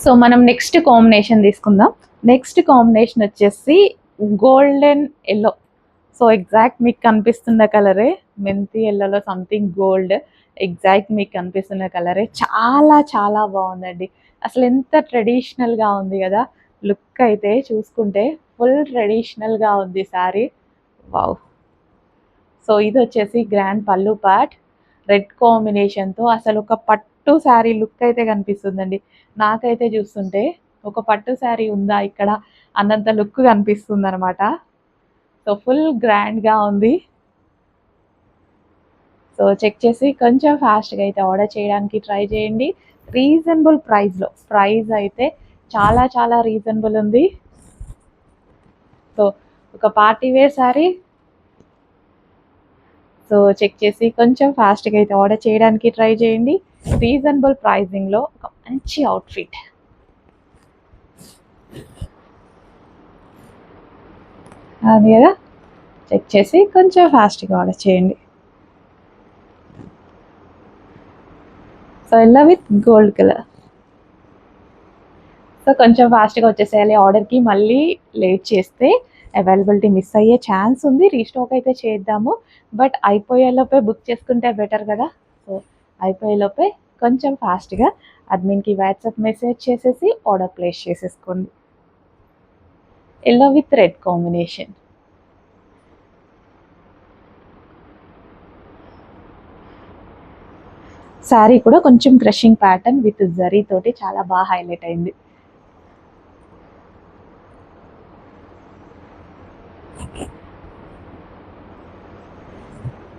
So మనం next combination తీసుకుందాం. Next combination వచ్చేసి గోల్డెన్ ఎల్లో. సో ఎగ్జాక్ట్ మీకు కనిపిస్తున్న కలరే మెంతి ఎల్లోలో సంథింగ్ గోల్డ్. ఎగ్జాక్ట్ మీకు కనిపిస్తున్న కలరే చాలా చాలా బాగుందండి. అసలు ఎంత ట్రెడిషనల్గా ఉంది కదా. లుక్ అయితే చూసుకుంటే ఫుల్ ట్రెడిషనల్గా ఉంది శారీ. వావ్. సో ఇది వచ్చేసి గ్రాండ్ పళ్ళు పార్ట్ రెడ్ కాంబినేషన్తో అసలు ఒక పట్టు శారీ లుక్ అయితే కనిపిస్తుందండి. నాకైతే చూస్తుంటే ఒక పట్టు శారీ ఉందా ఇక్కడ అన్నంత లుక్ కనిపిస్తుంది అనమాట. సో ఫుల్ గ్రాండ్గా ఉంది. సో చెక్ చేసి కొంచెం ఫాస్ట్గా అయితే ఆర్డర్ చేయడానికి ట్రై చేయండి. రీజనబుల్ ప్రైస్లో, ప్రైస్ అయితే చాలా చాలా రీజనబుల్ ఉంది. సో ఒక party wear sari. So check చేసి కొంచెం ఫాస్ట్గా అయితే ఆర్డర్ చేయడానికి ట్రై చేయండి. రీజనబుల్ ప్రైజింగ్లో ఒక మంచి అవుట్ఫిట్. అది కదా, చెక్ చేసి కొంచెం ఫాస్ట్గా ఆర్డర్ చేయండి. So yellow with gold colour. So కొంచెం ఫాస్ట్గా వచ్చేసేయాలి ఆర్డర్కి. మళ్ళీ లేట్ చేస్తే అవైలబిలిటీ మిస్ అయ్యే ఛాన్స్ ఉంది. రీస్టాక్ అయితే చేద్దాము, బట్ అయిపోయేలోపే బుక్ చేసుకుంటే బెటర్ కదా. సో అయిపోయేలోపే కొంచెం ఫాస్ట్గా అడ్మిన్కి వాట్సాప్ మెసేజ్ చేసేసి ఆర్డర్ ప్లేస్ చేసేసుకోండి. Yellow with red combination. Sari కూడా కొంచెం క్రషింగ్ ప్యాటర్న్ విత్ జరీ తోటి చాలా బాగా హైలైట్ అయింది.